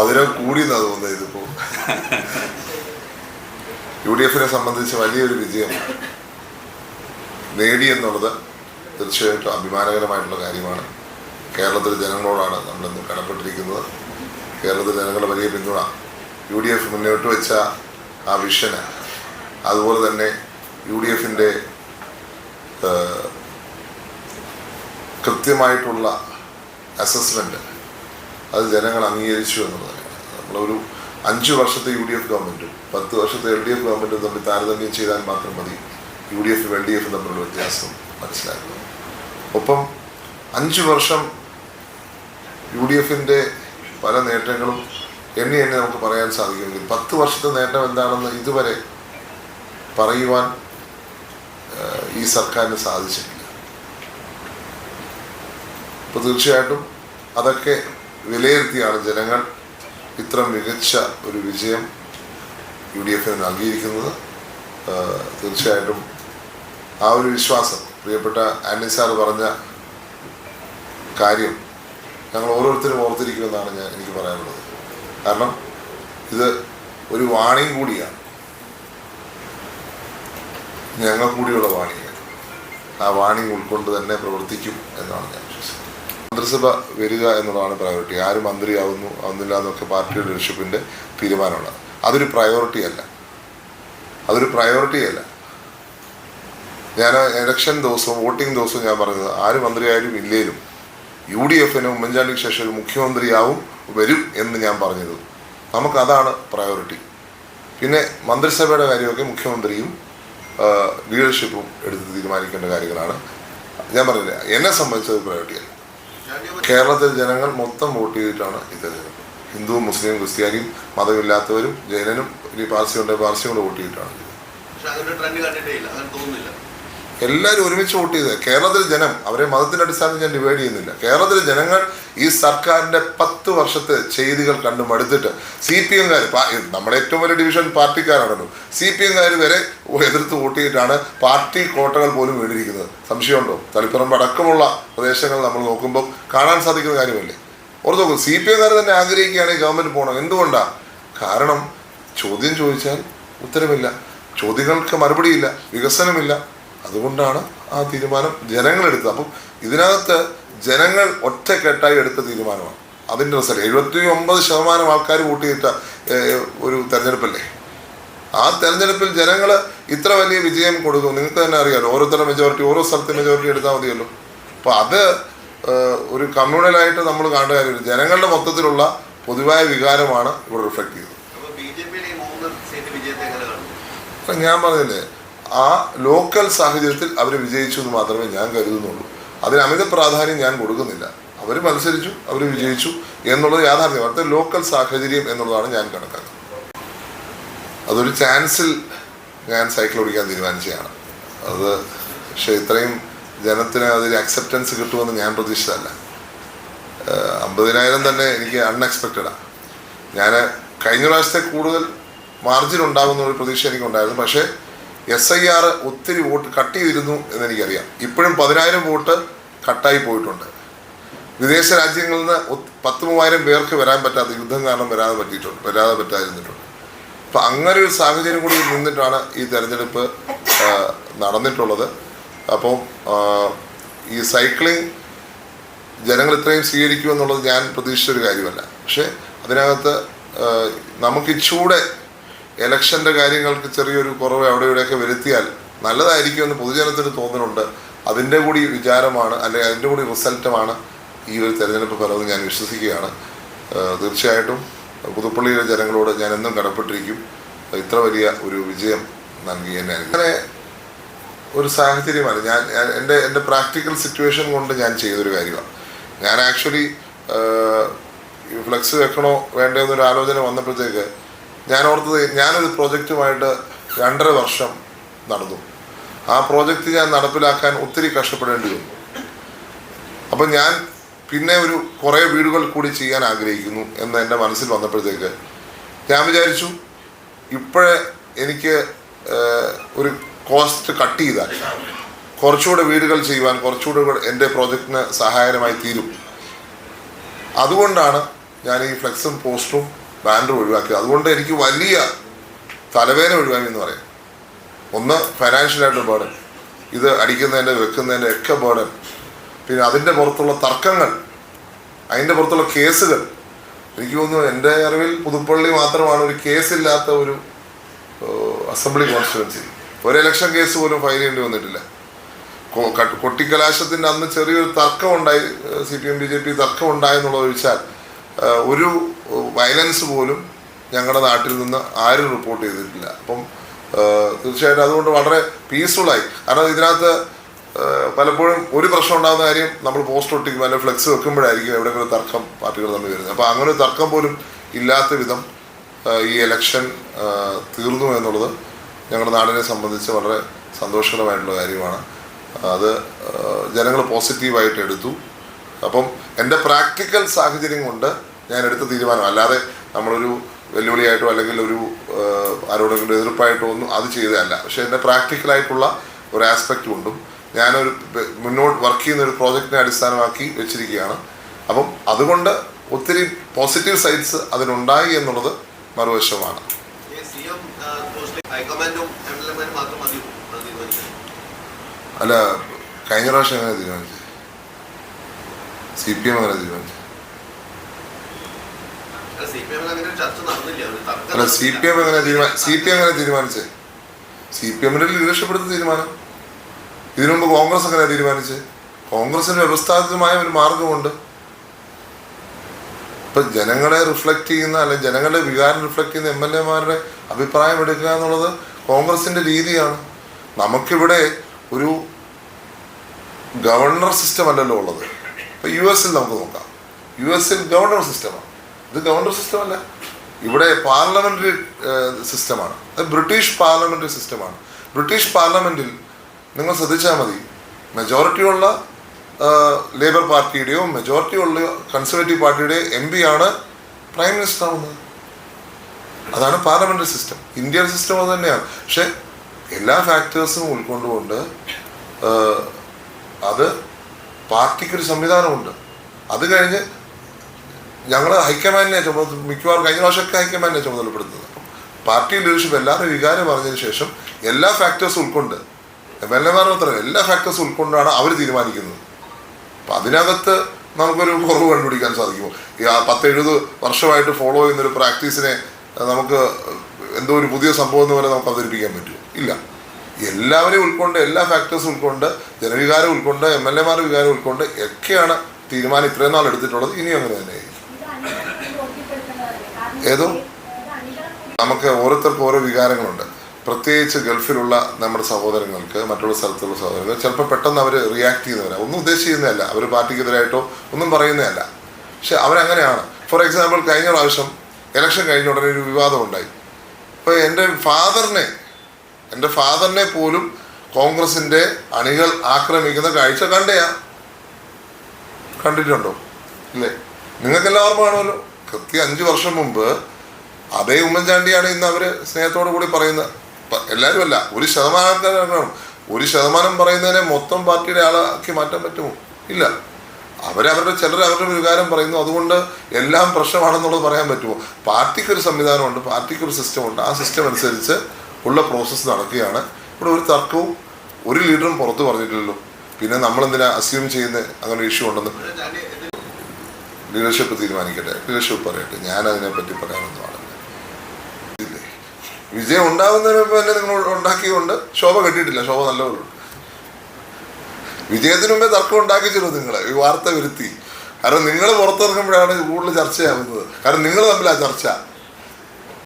മധുരം കൂടിയെന്നാ തോന്നുന്നത് ഇതിപ്പോ. UDF സംബന്ധിച്ച് വലിയൊരു വിജയം നേടി എന്നുള്ളത് തീർച്ചയായിട്ടും അഭിമാനകരമായിട്ടുള്ള കാര്യമാണ്. കേരളത്തിലെ ജനങ്ങളോടാണ് നമ്മളിന്ന് കടപ്പെട്ടിരിക്കുന്നത്. കേരളത്തിലെ ജനങ്ങളുടെ വലിയ പിന്തുണ, UDF മുന്നോട്ട് വെച്ച ആ വിഷന്, അതുപോലെ തന്നെ UDF കൃത്യമായിട്ടുള്ള അസസ്മെൻറ്റ് അത് ജനങ്ങൾ അംഗീകരിച്ചു എന്നുള്ളതാണ്. നമ്മളൊരു 5 വർഷത്തെ UDF ഗവൺമെൻറ്റും 10 വർഷത്തെ LDF ഗവൺമെൻറ്റും തമ്മിൽ താരതമ്യം ചെയ്താൽ മാത്രം മതി UDF LDF തമ്മിലുള്ള വ്യത്യാസം മനസ്സിലാക്കുന്നത്. ഒപ്പം 5 വർഷം UDF പല നേട്ടങ്ങളും എണ്ണി നമുക്ക് പറയാൻ സാധിക്കുമെങ്കിൽ 10 വർഷത്തെ നേട്ടം എന്താണെന്ന് ഇതുവരെ പറയുവാൻ ഈ സർക്കാരിന് സാധിച്ചിട്ടില്ല. അപ്പോൾ തീർച്ചയായിട്ടും അതൊക്കെ വിലയിരുത്തിയാണ് ജനങ്ങൾ ഇത്ര മികച്ച ഒരു വിജയം UDF നൽകിയിരിക്കുന്നത്. തീർച്ചയായിട്ടും ആ ഒരു വിശ്വാസം, പ്രിയപ്പെട്ട ആന്റണി സാർ പറഞ്ഞ കാര്യം ഞങ്ങൾ ഓരോരുത്തരും ഓർത്തിരിക്കുമെന്നാണ് എനിക്ക് പറയാനുള്ളത്. കാരണം ഇത് ഒരു വാണിംഗ് കൂടിയാണ്, ഞങ്ങൾ കൂടിയുള്ള വാണിംഗ്. ആ വാണിംഗ് ഉൾക്കൊണ്ട് തന്നെ പ്രവർത്തിക്കും എന്നാണ് ഞാൻ വിശ്വസിക്കുന്നത്. മന്ത്രിസഭ വരിക എന്നുള്ളതാണ് പ്രയോറിറ്റി. ആര് മന്ത്രിയാവുന്നു ആവുന്നില്ല എന്നൊക്കെ പാർട്ടിയുടെ ലീഡർഷിപ്പിൻ്റെ തീരുമാനമാണ്. അതൊരു പ്രയോറിറ്റി അല്ല. ഞാൻ ഇലക്ഷൻ ദിവസവും വോട്ടിംഗ് ദിവസവും ഞാൻ പറഞ്ഞത്, ആര് മന്ത്രിയായാലും ഇല്ലേലും UDF ഉമ്മൻചാണ്ടിക്ക് ശേഷം ഒരു മുഖ്യമന്ത്രിയാവും വരും എന്ന് ഞാൻ പറഞ്ഞത്. നമുക്കതാണ് പ്രയോറിറ്റി. പിന്നെ മന്ത്രിസഭയുടെ കാര്യമൊക്കെ മുഖ്യമന്ത്രിയും ലീഡർഷിപ്പും എടുത്ത് തീരുമാനിക്കേണ്ട കാര്യങ്ങളാണ്. ഞാൻ പറഞ്ഞില്ല, എന്നെ സംബന്ധിച്ചത് പ്രയോറിറ്റി അല്ല. കേരളത്തിലെ ജനങ്ങൾ മൊത്തം വോട്ട് ചെയ്തിട്ടാണ് ഈ തെരഞ്ഞെടുപ്പ്. ഹിന്ദുവും മുസ്ലിം ക്രിസ്ത്യാനിയും മതമില്ലാത്തവരും ജൈനനും ഇനി പാർസിയും കൊണ്ട് വോട്ട് ചെയ്തിട്ടാണ്. എല്ലാവരും ഒരുമിച്ച് വോട്ട് ചെയ്തത്. കേരളത്തിലെ ജനം, അവരെ മതത്തിൻ്റെ അടിസ്ഥാനത്തിൽ ഞാൻ ഡിവൈഡ് ചെയ്യുന്നില്ല. കേരളത്തിലെ ജനങ്ങൾ ഈ സർക്കാരിൻ്റെ 10 വർഷത്തെ ചെയ്തികൾ കണ്ടു മടുത്തിട്ട് CPM-കാർ, നമ്മുടെ ഏറ്റവും വലിയ ഡിവിഷൻ പാർട്ടിക്കാരാണല്ലോ, CPM-കാർ വരെ എതിർത്ത് വോട്ട് ചെയ്തിട്ടാണ് പാർട്ടി കോട്ടകൾ പോലും വീണിരിക്കുന്നത്. സംശയമുണ്ടോ? തളിപ്പറമ്പ് അടക്കമുള്ള പ്രദേശങ്ങൾ നമ്മൾ നോക്കുമ്പോൾ കാണാൻ സാധിക്കുന്ന കാര്യമല്ലേ. ഓർത്ത് നോക്കും, CPM-കാർ തന്നെ ആഗ്രഹിക്കുകയാണ് ഈ ഗവൺമെൻറ് പോകണം. എന്തുകൊണ്ടാണ്? കാരണം ചോദ്യം ചോദിച്ചാൽ ഉത്തരമില്ല, ചോദ്യങ്ങൾക്ക് മറുപടിയില്ല, വികസനമില്ല. അതുകൊണ്ടാണ് ആ തീരുമാനം ജനങ്ങളെടുത്തത്. അപ്പം ഇതിനകത്ത് ജനങ്ങൾ ഒറ്റക്കെട്ടായി എടുത്ത തീരുമാനമാണ്. അതിൻ്റെ റിസൾട്ട് 79% ആൾക്കാർ വോട്ട് ചെയ്തിട്ട ഒരു തെരഞ്ഞെടുപ്പല്ലേ. ആ തെരഞ്ഞെടുപ്പിൽ ജനങ്ങൾ ഇത്ര വലിയ വിജയം കൊടുക്കും. നിങ്ങൾക്ക് തന്നെ അറിയാമല്ലോ, ഓരോരുത്തരുടെ മെജോറിറ്റി, ഓരോ സ്ഥലത്തെ മെജോറിറ്റി എടുത്താൽ മതിയല്ലോ. അപ്പോൾ അത് ഒരു കമ്മ്യൂണലായിട്ട് നമ്മൾ കാണേണ്ട കാര്യമില്ല. ജനങ്ങളുടെ മൊത്തത്തിലുള്ള പൊതുവായ വികാരമാണ് ഇവിടെ റിഫ്ലക്ട് ചെയ്തത്. ഞാൻ പറഞ്ഞില്ലേ, ആ ലോക്കൽ സാഹചര്യത്തിൽ അവർ വിജയിച്ചു എന്ന് മാത്രമേ ഞാൻ കരുതുന്നുള്ളൂ. അതിന് അമിത പ്രാധാന്യം ഞാൻ കൊടുക്കുന്നില്ല. അവർ മത്സരിച്ചു, അവർ വിജയിച്ചു എന്നുള്ളത് യാഥാർത്ഥ്യം. അടുത്ത ലോക്കൽ സാഹചര്യം എന്നുള്ളതാണ് ഞാൻ കണക്കാക്കുന്നത്. അതൊരു ചാൻസിൽ ഞാൻ സൈക്കിൾ ഓടിക്കാൻ തീരുമാനിച്ചതാണ് അത്. പക്ഷേ ഇത്രയും ജനത്തിന് അതിൽ അക്സെപ്റ്റൻസ് കിട്ടുമെന്ന് ഞാൻ പ്രതീക്ഷിച്ചതല്ല. 50,000 തന്നെ എനിക്ക് അൺഎക്സ്പെക്റ്റഡാണ്. ഞാൻ കഴിഞ്ഞ പ്രാവശ്യത്തെ കൂടുതൽ മാർജിൻ ഉണ്ടാകുമെന്നൊരു പ്രതീക്ഷ എനിക്കുണ്ടായിരുന്നു. പക്ഷേ SIR ഒത്തിരി വോട്ട് കട്ട് ചെയ്തിരുന്നു എന്നെനിക്കറിയാം. ഇപ്പോഴും 10,000 വോട്ട് കട്ടായി പോയിട്ടുണ്ട്. വിദേശ രാജ്യങ്ങളിൽ നിന്ന് 10,000-3000 പേർക്ക് വരാൻ പറ്റാത്ത, യുദ്ധം കാരണം വരാതെ പറ്റാതിരുന്നിട്ടുണ്ട്. അപ്പം അങ്ങനെ ഒരു സാഹചര്യം കൂടി നിന്നിട്ടാണ് ഈ തെരഞ്ഞെടുപ്പ് നടന്നിട്ടുള്ളത്. അപ്പം ഈ സൈക്ലിംഗ് ജനങ്ങൾ ഇത്രയും സ്വീകരിക്കുമെന്നുള്ളത് ഞാൻ പ്രതീക്ഷിച്ചൊരു കാര്യമല്ല. പക്ഷേ അതിനകത്ത് നമുക്കിച്ചൂടെ ഇലക്ഷൻ്റെ കാര്യങ്ങൾക്ക് ചെറിയൊരു കുറവ് അവിടെ ഇവിടെയൊക്കെ വരുത്തിയാൽ നല്ലതായിരിക്കുമെന്ന് പൊതുജനത്തിന് തോന്നുന്നുണ്ട്. അതിൻ്റെ കൂടി വിചാരമാണ്, അല്ലെങ്കിൽ അതിൻ്റെ കൂടി റിസൾട്ടുമാണ് ഈ ഒരു തെരഞ്ഞെടുപ്പ് ഫലമെന്ന് ഞാൻ വിശ്വസിക്കുകയാണ്. തീർച്ചയായിട്ടും പുതുപ്പള്ളിയിലെ ജനങ്ങളോട് ഞാൻ എന്നും കടപ്പെട്ടിരിക്കും. ഇത്ര വലിയ ഒരു വിജയം നൽകി എന്നെ അങ്ങനെ ഒരു സാഹചര്യമാണ്. എൻ്റെ പ്രാക്ടിക്കൽ സിറ്റുവേഷൻ കൊണ്ട് ഞാൻ ചെയ്തൊരു കാര്യമാണ്. ഞാൻ ആക്ച്വലി ഫ്ലെക്സ് വെക്കണോ വേണ്ടോ എന്നൊരു ആലോചന വന്നപ്പോഴത്തേക്ക് ഞാൻ ഓർത്തത്, ഞാനൊരു പ്രോജക്റ്റുമായിട്ട് 2.5 വർഷം നടന്നു. ആ പ്രോജക്റ്റ് ഞാൻ നടപ്പിലാക്കാൻ ഒത്തിരി കഷ്ടപ്പെടേണ്ടി വന്നു. അപ്പം ഞാൻ പിന്നെ കുറേ വീടുകൾ കൂടി ചെയ്യാൻ ആഗ്രഹിക്കുന്നു എന്ന് എൻ്റെ മനസ്സിൽ വന്നപ്പോഴത്തേക്ക് ഞാൻ വിചാരിച്ചു, ഇപ്പോഴേ എനിക്ക് ഒരു കോസ്റ്റ് കട്ട് ചെയ്താൽ കുറച്ചുകൂടെ വീടുകൾ ചെയ്യുവാൻ, കുറച്ചുകൂടെ എൻ്റെ പ്രോജക്റ്റിന് സഹായകരമായി തീരും. അതുകൊണ്ടാണ് ഞാൻ ഈ ഫ്ലെക്സും പോസ്റ്ററും ബാനറും ഒഴിവാക്കി. അതുകൊണ്ട് എനിക്ക് വലിയ തലവേദന ഒഴിവാക്കി എന്ന് പറയാം. ഒന്ന് ഫൈനാൻഷ്യലായിട്ട് ബേർഡൻ, ഇത് അടിക്കുന്നതിൻ്റെ വെക്കുന്നതിൻ്റെ ഒക്കെ ബേർഡൻ, പിന്നെ അതിൻ്റെ പുറത്തുള്ള തർക്കങ്ങൾ, അതിൻ്റെ പുറത്തുള്ള കേസുകൾ. എനിക്ക് തോന്നുന്നു എൻ്റെ അറിവിൽ പുതുപ്പള്ളി മാത്രമാണ് ഒരു കേസില്ലാത്ത ഒരു അസംബ്ലി കോൺസ്റ്റിറ്റ്യുവൻസി. ഒരു ഇലക്ഷൻ കേസ് പോലും ഫയൽ ചെയ്യേണ്ടി വന്നിട്ടില്ല. കൊട്ടിക്കലാശത്തിൻ്റെ അന്ന് ചെറിയൊരു തർക്കം ഉണ്ടായി, CPM BJP തർക്കം ഉണ്ടായെന്നുള്ളത് ഒഴിച്ചാൽ ഒരു വയലൻസ് പോലും ഞങ്ങളുടെ നാട്ടിൽ നിന്ന് ആരും റിപ്പോർട്ട് ചെയ്തിട്ടില്ല. അപ്പം തീർച്ചയായിട്ടും അതുകൊണ്ട് വളരെ പീസ്ഫുള്ളായി. കാരണം ഇതിനകത്ത് പലപ്പോഴും ഒരു പ്രശ്നം ഉണ്ടാകുന്ന കാര്യം, നമ്മൾ പോസ്റ്റ് ഒട്ടിക്കും അല്ലെങ്കിൽ ഫ്ലെക്സ് വെക്കുമ്പോഴായിരിക്കും എവിടെയെങ്കിലും തർക്കം പാർട്ടികൾ തമ്മിൽ വരുന്നത്. അപ്പോൾ അങ്ങനെ ഒരു തർക്കം പോലും ഇല്ലാത്ത വിധം ഈ ഇലക്ഷൻ തീർന്നു എന്നുള്ളത് ഞങ്ങളുടെ നാടിനെ സംബന്ധിച്ച് വളരെ സന്തോഷകരമായിട്ടുള്ള കാര്യമാണ്. അത് ജനങ്ങൾ പോസിറ്റീവായിട്ട് എടുത്തു. അപ്പം എൻ്റെ പ്രാക്ടിക്കൽ സാഹചര്യം കൊണ്ട് ഞാൻ എടുത്ത തീരുമാനം, അല്ലാതെ നമ്മളൊരു വെല്ലുവിളിയായിട്ടോ അല്ലെങ്കിൽ ഒരു ആരോടെങ്കിലും എതിർപ്പായിട്ടോ ഒന്നും അത് ചെയ്തതല്ല. പക്ഷേ എൻ്റെ പ്രാക്ടിക്കലായിട്ടുള്ള ഒരു ആസ്പെക്റ്റ് കൊണ്ടും ഞാനൊരു മുന്നോട്ട് വർക്ക് ചെയ്യുന്ന ഒരു പ്രോജക്റ്റിനെ അടിസ്ഥാനമാക്കി വെച്ചിരിക്കുകയാണ്. അപ്പം അതുകൊണ്ട് ഒത്തിരി പോസിറ്റീവ് സൈഡ്സ് അതിനുണ്ടായി എന്നുള്ളത് മറുവശമാണ്. അല്ല, കഴിഞ്ഞ പ്രാവശ്യം എങ്ങനെ തീരുമാനിച്ചത്? CPM അങ്ങനെ തീരുമാനിച്ചു? അല്ല, CPM എങ്ങനെ തീരുമാനിച്ചേ? CPM-ന്റെ ലീഡർഷിപ്പ് എടുത്ത തീരുമാനം. ഇതിനു മുമ്പ് കോൺഗ്രസ് എങ്ങനെ തീരുമാനിച്ചത്? കോൺഗ്രസിന് വ്യവസ്ഥാപിതമായ ഒരു മാർഗമുണ്ട്. ഇപ്പം ജനങ്ങളെ റിഫ്ലക്റ്റ് ചെയ്യുന്ന അല്ലെങ്കിൽ ജനങ്ങളുടെ വികാരം റിഫ്ലക്റ്റ് ചെയ്യുന്ന MLA-മാരുടെ അഭിപ്രായം എടുക്കുക എന്നുള്ളത് കോൺഗ്രസിൻ്റെ രീതിയാണ്. നമുക്കിവിടെ ഒരു ഗവർണർ സിസ്റ്റം അല്ലല്ലോ ഉള്ളത്. ഇപ്പം US നമുക്ക് നോക്കാം. US ഗവർണർ സിസ്റ്റമാണ്. ഇത് ഗവർണർ സിസ്റ്റം അല്ല, ഇവിടെ പാർലമെൻ്ററി സിസ്റ്റമാണ്. അത് ബ്രിട്ടീഷ് പാർലമെൻ്ററി സിസ്റ്റമാണ്. ബ്രിട്ടീഷ് പാർലമെൻറ്റിൽ നിങ്ങൾ ശ്രദ്ധിച്ചാൽ മതി, മെജോറിറ്റി ഉള്ള ലേബർ പാർട്ടിയുടെയോ മെജോറിറ്റി ഉള്ള കൺസർവേറ്റീവ് പാർട്ടിയുടെയോ MP ആണ് പ്രൈം മിനിസ്റ്റർ ആവുന്നത്. അതാണ് പാർലമെൻ്ററി സിസ്റ്റം. ഇന്ത്യൻ സിസ്റ്റം അത് തന്നെയാണ്. പക്ഷെ എല്ലാ ഫാക്ടേഴ്സും ഉൾക്കൊണ്ടുകൊണ്ട് അത് പാർട്ടിക്കൊരു സംവിധാനമുണ്ട്. അത് കഴിഞ്ഞ് ഞങ്ങൾ ഹൈക്കമാൻഡിനെ മിക്കവാറും കഴിഞ്ഞ പ്രാവശ്യമൊക്കെ ഹൈക്കമാൻഡിനെ ചുമതലപ്പെടുത്തുന്നത്. പാർട്ടി ലീഡർഷിപ്പ് എല്ലാവരും വികാരം പറഞ്ഞതിന് ശേഷം എല്ലാ ഫാക്ടേഴ്സും ഉൾക്കൊണ്ട്, MLA-മാർ മാത്രമല്ല എല്ലാ ഫാക്ടേഴ്സും ഉൾക്കൊണ്ടാണ് അവർ തീരുമാനിക്കുന്നത്. അപ്പം അതിനകത്ത് നമുക്കൊരു കുറവ് കണ്ടുപിടിക്കാൻ സാധിക്കുമോ? ഈ 10-70 വർഷമായിട്ട് ഫോളോ ചെയ്യുന്നൊരു പ്രാക്ടീസിനെ നമുക്ക് എന്തോ ഒരു പുതിയ സംഭവം എന്ന് പോലെ നമുക്ക് അവതരിപ്പിക്കാൻ പറ്റുമോ? ഇല്ല. എല്ലാവരെയും ഉൾക്കൊണ്ട്, എല്ലാ ഫാക്ടേഴ്സും ഉൾക്കൊണ്ട്, ജനവികാരം ഉൾക്കൊണ്ട്, MLA-മാരുടെ വികാരം ഉൾക്കൊണ്ട് ഒക്കെയാണ് തീരുമാനം ഇത്രയും നാൾ എടുത്തിട്ടുള്ളത്. ഇനിയും അങ്ങനെ തന്നെയായിരിക്കും. ഏതോ നമുക്ക് ഓരോരുത്തർക്കും ഓരോ വികാരങ്ങളുണ്ട്. പ്രത്യേകിച്ച് ഗൾഫിലുള്ള നമ്മുടെ സഹോദരങ്ങൾക്ക്, മറ്റുള്ള സ്ഥലത്തുള്ള സഹോദരങ്ങൾ ചിലപ്പോൾ പെട്ടെന്ന് അവർ റിയാക്ട് ചെയ്യുന്നവരാണ്. ഒന്നും ഉദ്ദേശിക്കുന്നതല്ല, അവർ പാർട്ടിക്കെതിരായിട്ടോ ഒന്നും പറയുന്നതല്ല. പക്ഷെ അവരങ്ങനെയാണ്. ഫോർ എക്സാമ്പിൾ, കഴിഞ്ഞ പ്രാവശ്യം ഇലക്ഷൻ കഴിഞ്ഞ ഉടനെ ഒരു വിവാദം ഉണ്ടായി. ഇപ്പോൾ എൻ്റെ ഫാദറിനെ പോലും കോൺഗ്രസിൻ്റെ അണികൾ ആക്രമിക്കുന്ന കാഴ്ച കണ്ടിട്ടുണ്ടോ? ഇല്ലേ? നിങ്ങൾക്കെല്ലാവർക്കും കാണുമല്ലോ. കൃത്യം 5 വർഷം മുമ്പ് അതേ ഉമ്മൻചാണ്ടിയാണ് ഇന്ന് അവർ സ്നേഹത്തോടു കൂടി പറയുന്നത്. എല്ലാവരും അല്ല, 1% ആൾക്കാരാണ്. 1% പറയുന്നതിനെ മൊത്തം പാർട്ടിയുടെ ആളാക്കി മാറ്റാൻ പറ്റുമോ? ഇല്ല. ചിലർ അവരുടെ വികാരം പറയുന്നു, അതുകൊണ്ട് എല്ലാം പ്രശ്നമാണെന്നുള്ളത് പറയാൻ പറ്റുമോ? പാർട്ടിക്കൊരു സംവിധാനമുണ്ട്, പാർട്ടിക്കൊരു സിസ്റ്റമുണ്ട്. ആ സിസ്റ്റം അനുസരിച്ച് ഉള്ള പ്രോസസ്സ് നടക്കുകയാണ്. ഇവിടെ ഒരു തർക്കവും ഒരു ലീഡറും പുറത്ത് പറഞ്ഞിട്ടില്ലല്ലോ. പിന്നെ നമ്മളെന്തിനാ അസ്യൂം ചെയ്യുന്നത് അങ്ങനെ ഒരു ഇഷ്യൂ ഉണ്ടെന്ന്? ലീഡർഷിപ്പ് തീരുമാനിക്കട്ടെ, ലീഡർഷിപ്പ് പറയട്ടെ. ഞാനതിനെപ്പറ്റി പറയാനൊന്നും ആണല്ലേ. ഇല്ലേ, വിജയം ഉണ്ടാകുന്നതിന് മുമ്പ് തന്നെ നിങ്ങൾ ഉണ്ടാക്കിയതുകൊണ്ട് ശോഭ കെട്ടിയിട്ടില്ല. ശോഭ നല്ലവരുണ്ട്. വിജയത്തിന് മുമ്പേ തർക്കം ഉണ്ടാക്കിച്ചിരുന്നു നിങ്ങൾ ഈ വാർത്ത വരുത്തി. കാരണം നിങ്ങൾ പുറത്തിറങ്ങുമ്പോഴാണ് കൂടുതൽ ചർച്ചയാകുന്നത്. കാരണം നിങ്ങൾ തമ്മിൽ ആ ചർച്ച